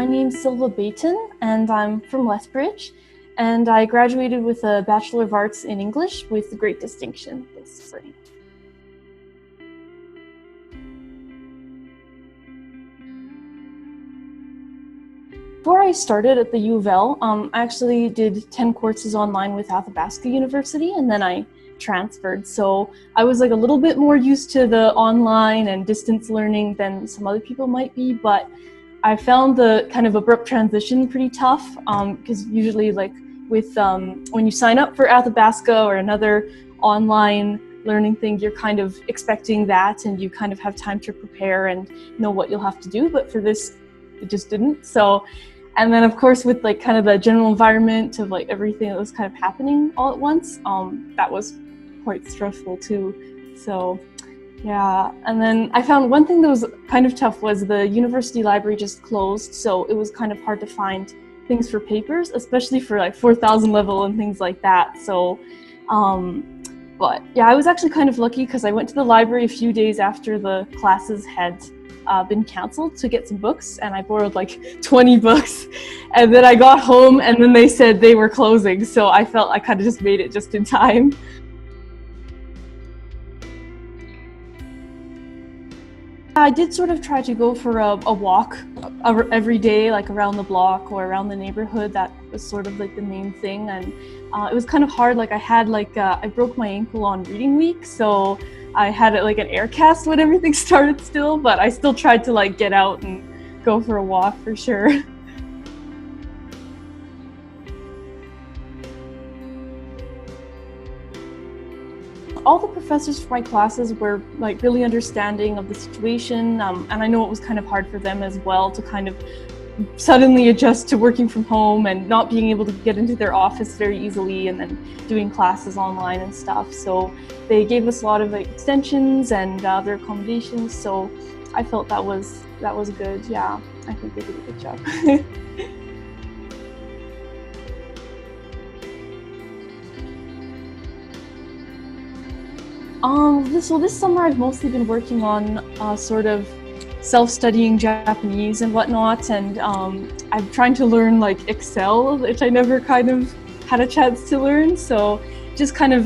My name's Silva Baiton, and I'm from Lethbridge, and I graduated with a Bachelor of Arts in English with great distinction this spring. Before I started at the U of L, I actually did 10 courses online with Athabasca University, and then I transferred. So I was like a little bit more used to the online and distance learning than some other people might be, but I found the kind of abrupt transition pretty tough, because usually like with when you sign up for Athabasca or another online learning thing, you're kind of expecting that and you kind of have time to prepare and know what you'll have to do, but for this it just didn't. So, and then of course with like kind of the general environment of like everything that was kind of happening all at once, that was quite stressful too. So yeah, and then I found one thing that was kind of tough was the university library just closed, so it was kind of hard to find things for papers, especially for like 4,000 level and things like that. So, but yeah, I was actually kind of lucky because I went to the library a few days after the classes had been canceled to get some books, and I borrowed like 20 books, and then I got home and then they said they were closing, so I felt I kind of just made it just in time. I did sort of try to go for a walk every day, like around the block or around the neighborhood. That was sort of like the main thing, and it was kind of hard. Like I had like I broke my ankle on reading week, so I had like an air cast when everything started still, but I still tried to like get out and go for a walk for sure. All the professors for my classes were like really understanding of the situation, and I know it was kind of hard for them as well to kind of suddenly adjust to working from home and not being able to get into their office very easily and then doing classes online and stuff. So they gave us a lot of like extensions and other accommodations, so I felt that was good. Yeah, I think they did a good job. So this summer I've mostly been working on sort of self-studying Japanese and whatnot, and I'm trying to learn like Excel, which I never kind of had a chance to learn, so just kind of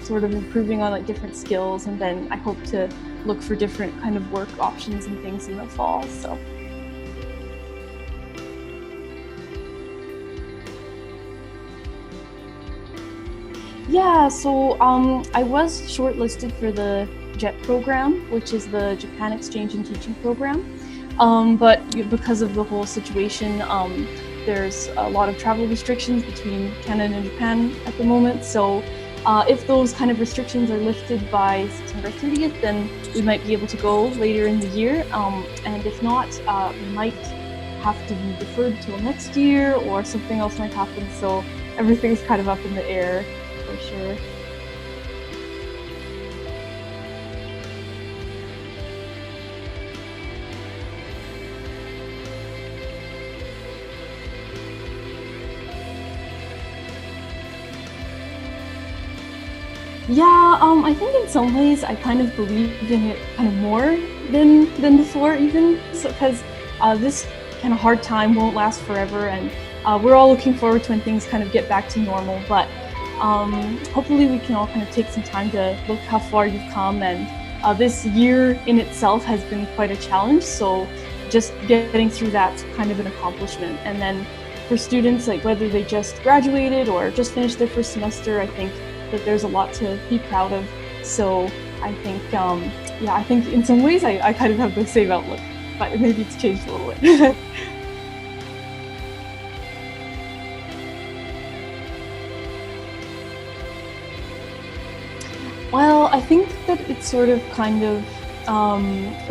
sort of improving on like different skills, and then I hope to look for different kind of work options and things in the fall. So. Yeah, so I was shortlisted for the JET program, which is the Japan Exchange and Teaching Program, but because of the whole situation, there's a lot of travel restrictions between Canada and Japan at the moment, so if those kind of restrictions are lifted by September 30th, then we might be able to go later in the year, and if not, we might have to be deferred till next year, or something else might happen, so everything's kind of up in the air. For sure. Yeah, I think in some ways I kind of believe in it kind of more than before even, so because this kind of hard time won't last forever, and we're all looking forward to when things kind of get back to normal, but hopefully we can all kind of take some time to look how far you've come, and this year in itself has been quite a challenge, so just getting through that's kind of an accomplishment. And then for students, like whether they just graduated or just finished their first semester, I think that there's a lot to be proud of. So I think, yeah, I think in some ways I kind of have the same outlook, but maybe it's changed a little bit. Well, I think that it sort of kind of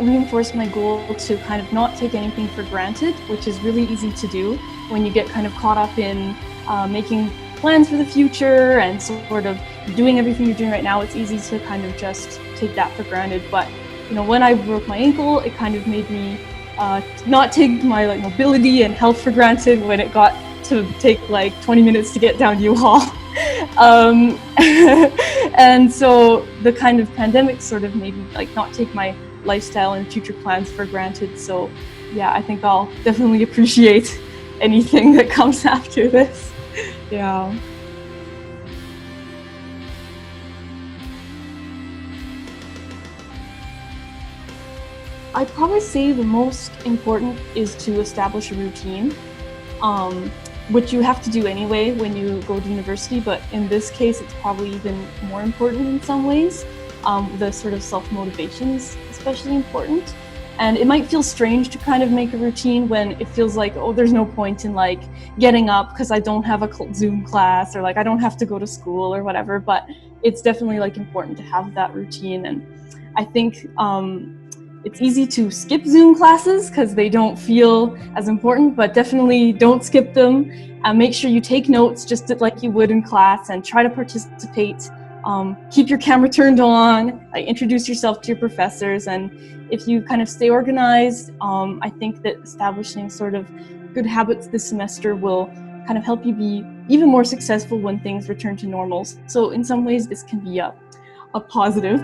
reinforced my goal to kind of not take anything for granted, which is really easy to do when you get kind of caught up in making plans for the future and sort of doing everything you're doing right now. It's easy to kind of just take that for granted. But you know, when I broke my ankle, it kind of made me not take my like mobility and health for granted when it got to take like 20 minutes to get down U-Haul. And so the kind of pandemic sort of made me like not take my lifestyle and future plans for granted. So yeah, I think I'll definitely appreciate anything that comes after this. Yeah. I'd probably say the most important is to establish a routine, um, which you have to do anyway when you go to university, but in this case, it's probably even more important in some ways. The sort of self-motivation is especially important. And it might feel strange to kind of make a routine when it feels like, oh, there's no point in like getting up because I don't have a Zoom class, or like I don't have to go to school or whatever, but it's definitely like important to have that routine. And I think it's easy to skip Zoom classes because they don't feel as important, but definitely don't skip them. Make sure you take notes just like you would in class and try to participate. Keep your camera turned on, introduce yourself to your professors, and if you kind of stay organized, I think that establishing sort of good habits this semester will kind of help you be even more successful when things return to normal. So in some ways, this can be a positive.